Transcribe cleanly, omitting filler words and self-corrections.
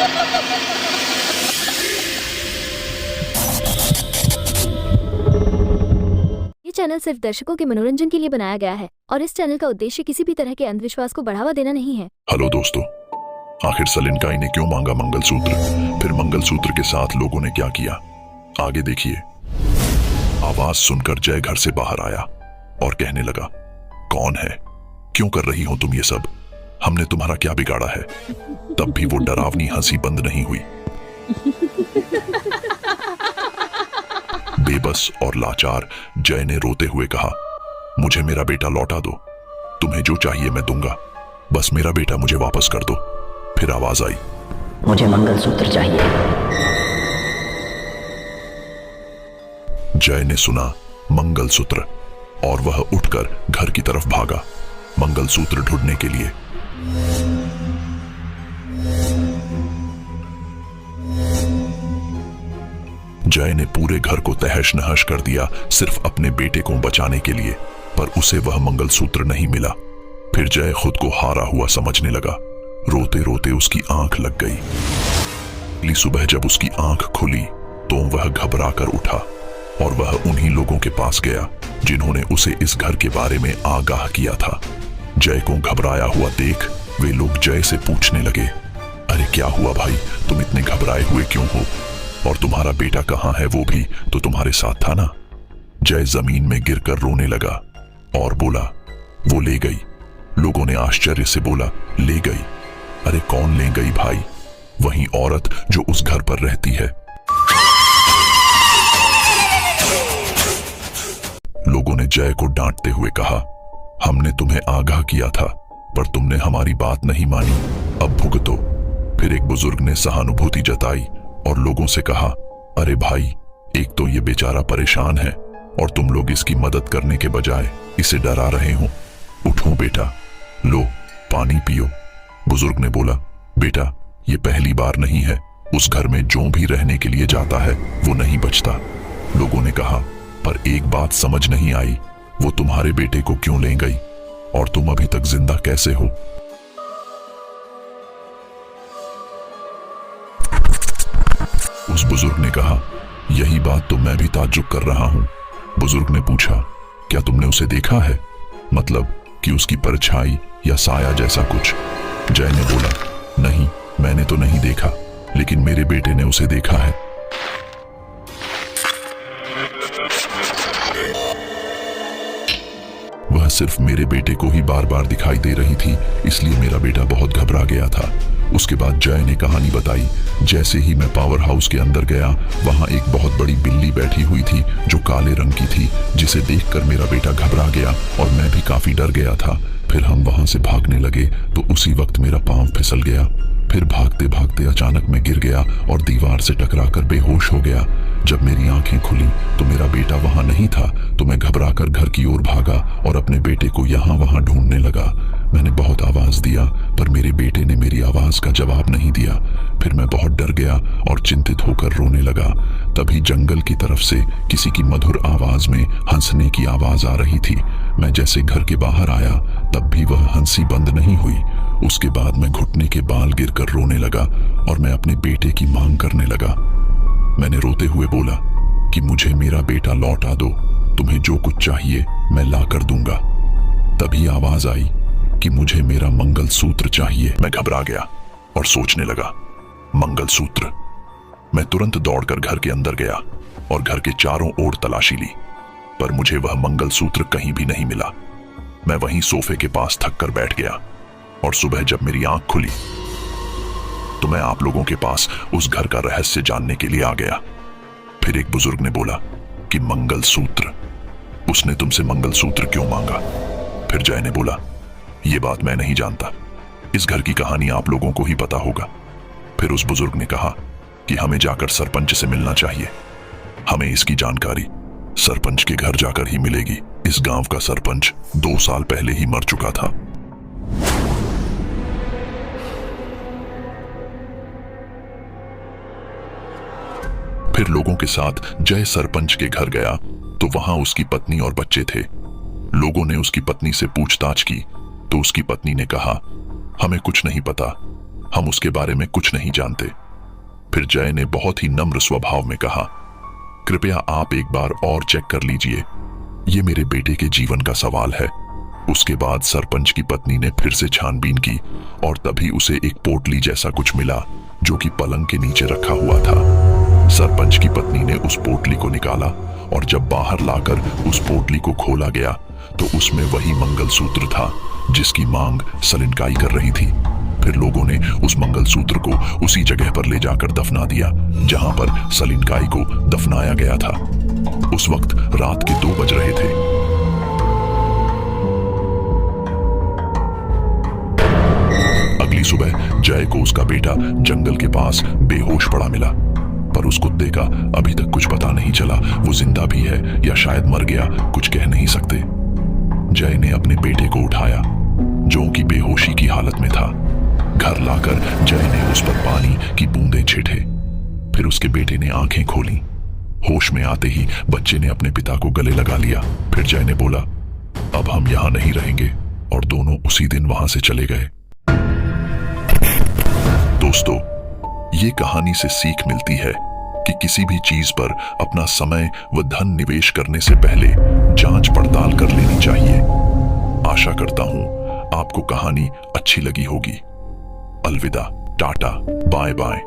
ये चैनल सिर्फ दर्शकों के मनोरंजन के लिए बनाया गया है और इस चैनल का उद्देश्य किसी भी तरह के अंधविश्वास को बढ़ावा देना नहीं है। हेलो दोस्तों, आखिर सलिनकाई ने क्यों मांगा मंगलसूत्र? फिर मंगलसूत्र के साथ लोगों ने क्या किया, आगे देखिए। आवाज सुनकर जय घर से बाहर आया और कहने लगा, कौन है? क्यों कर रही हो तुम ये सब? हमने तुम्हारा क्या बिगाड़ा है? तब भी वो डरावनी हंसी बंद नहीं हुई। बेबस और लाचार जय ने रोते हुए कहा, मुझे मेरा बेटा लौटा दो, तुम्हें जो चाहिए मैं दूंगा, बस मेरा बेटा मुझे वापस कर दो। फिर आवाज आई, मुझे मंगलसूत्र चाहिए। जय ने सुना मंगलसूत्र और वह उठकर घर की तरफ भागा मंगलसूत्र ढूंढने के लिए। जय ने पूरे घर को तहस नहस कर दिया सिर्फ अपने बेटे को बचाने के लिए, पर उसे वह मंगलसूत्र नहीं मिला। फिर जय खुद को हारा हुआ समझने लगा। रोते रोते उसकी आंख लग गई। अगली सुबह जब उसकी आंख खुली तो वह घबरा कर उठा और वह उन्हीं लोगों के पास गया जिन्होंने उसे इस घर के बारे में आगाह किया था। जय को घबराया हुआ देख वे लोग जय से पूछने लगे, अरे क्या हुआ भाई, तुम इतने घबराए हुए क्यों हो? और तुम्हारा बेटा कहाँ है? वो भी तो तुम्हारे साथ था ना? जय जमीन में गिरकर रोने लगा और बोला, वो ले गई। लोगों ने आश्चर्य से बोला, ले गई? अरे कौन ले गई भाई? वही औरत जो उस घर पर रहती है। लोगों ने जय को डांटते हुए कहा, हमने तुम्हें आगाह किया था पर तुमने हमारी बात नहीं मानी, अब भुगतो। फिर एक बुजुर्ग ने सहानुभूति जताई और लोगों से कहा, अरे भाई, एक तो ये बेचारा परेशान है और तुम लोग इसकी मदद करने के बजाय इसे डरा रहे हो। उठो बेटा, लो पानी पियो। बुजुर्ग ने बोला, बेटा ये पहली बार नहीं है, उस घर में जो भी रहने के लिए जाता है वो नहीं बचता। लोगों ने कहा, पर एक बात समझ नहीं आई, वो तुम्हारे बेटे को क्यों ले गई और तुम अभी तक जिंदा कैसे हो? उस बुजुर्ग ने कहा, यही बात तो मैं भी ताज्जुब कर रहा हूं। बुजुर्ग ने पूछा, क्या तुमने उसे देखा है? मतलब कि उसकी परछाई या साया जैसा कुछ? जय ने बोला, नहीं, मैंने तो नहीं देखा, लेकिन मेरे बेटे ने उसे देखा है। वह सिर्फ मेरे बेटे को ही बार बार दिखाई दे रही थी, इसलिए मेरा बेटा बहुत घबरा गया था। उसके बाद जय ने कहानी बताई। जैसे ही मैं पावर हाउस के अंदर गया, वहां एक बहुत बड़ी बिल्ली बैठी हुई थी जो काले रंग की थी, जिसे देखकर मेरा बेटा घबरा गया और मैं भी काफी डर गया था। फिर हम वहां से भागने लगे तो उसी वक्त मेरा पांव फिसल गया। फिर भागते भागते अचानक मैं गिर गया और दीवार से टकराकर बेहोश हो गया। जब मेरी आंखें खुली तो मेरा बेटा वहां नहीं था, तो मैं घबराकर घर की ओर भागा और अपने बेटे को यहाँ वहां ढूंढने लगा। मैंने बहुत आवाज दिया पर मेरे बेटे ने मेरी आवाज का जवाब नहीं दिया। फिर मैं बहुत डर गया और चिंतित होकर रोने लगा। तभी जंगल की तरफ से किसी की मधुर आवाज में हंसने की आवाज आ रही थी। मैं जैसे घर के बाहर आया तब भी वह हंसी बंद नहीं हुई। उसके बाद मैं घुटने के बाल गिरकर रोने लगा और मैं अपने बेटे की मांग करने लगा। मैंने रोते हुए बोला कि मुझे मेरा बेटा लौटा दो, तुम्हें जो कुछ चाहिए मैं ला कर दूंगा। तभी आवाज आई कि मुझे मेरा मंगलसूत्र चाहिए। मैं घबरा गया और सोचने लगा, मंगलसूत्र। मैं तुरंत दौड़कर घर के अंदर गया और घर के चारों ओर तलाशी ली, पर मुझे वह मंगलसूत्र कहीं भी नहीं मिला। मैं वहीं सोफे के पास थक कर बैठ गया और सुबह जब मेरी आंख खुली तो मैं आप लोगों के पास उस घर का रहस्य जानने के लिए आ गया। फिर एक बुजुर्ग ने बोला कि मंगलसूत्र, उसने तुमसे मंगलसूत्र क्यों मांगा? फिर जय ने बोला, यह बात मैं नहीं जानता, इस घर की कहानी आप लोगों को ही पता होगा। फिर उस बुजुर्ग ने कहा कि हमें जाकर सरपंच से मिलना चाहिए, हमें इसकी जानकारी सरपंच के घर जाकर ही मिलेगी। इस गांव का सरपंच 2 साल पहले ही मर चुका था। फिर लोगों के साथ जय सरपंच के घर गया तो वहां उसकी पत्नी और बच्चे थे। लोगों ने उसकी पत्नी से पूछताछ की तो उसकी पत्नी ने कहा, हमें कुछ नहीं पता, हम उसके बारे में कुछ नहीं जानते। फिर जय ने बहुत ही नम्र स्वभाव में कहा, कृपया आप एक बार और चेक कर लीजिए, ये मेरे बेटे के जीवन का सवाल है। उसके बाद सरपंच की पत्नी ने फिर से छानबीन की और तभी उसे एक पोटली जैसा कुछ मिला जो कि पलंग के नीचे रखा हुआ था। सरपंच की पत्नी ने उस पोटली को निकाला और जब बाहर लाकर उस पोटली को खोला गया तो उसमें वही मंगलसूत्र था जिसकी मांग सलिनकाई कर रही थी। फिर लोगों ने उस मंगलसूत्र को उसी जगह पर ले जाकर दफना दिया जहां पर सलिनकाई को दफनाया गया था। उस वक्त रात के 2 बज रहे थे। अगली सुबह जय को उसका बेटा जंगल के पास बेहोश पड़ा मिला, पर उस कुत्ते का अभी तक कुछ पता नहीं चला वो जिंदा भी है या शायद मर गया, कुछ कह नहीं सकते। जय ने अपने बेटे को उठाया जो कि बेहोशी की हालत में था। घर लाकर जय ने उस पर पानी की बूंदें छींटे। फिर उसके बेटे ने आंखें खोली। होश में आते ही बच्चे ने अपने पिता को गले लगा लिया। फिर जय ने बोला, अब हम यहां नहीं रहेंगे, और दोनों उसी दिन वहां से चले गए। दोस्तों, ये कहानी से सीख मिलती है कि किसी भी चीज पर अपना समय व धन निवेश करने से पहले जांच पड़ताल कर लेनी चाहिए। आशा करता हूं आपको कहानी अच्छी लगी होगी। अलविदा, टाटा, बाय बाय।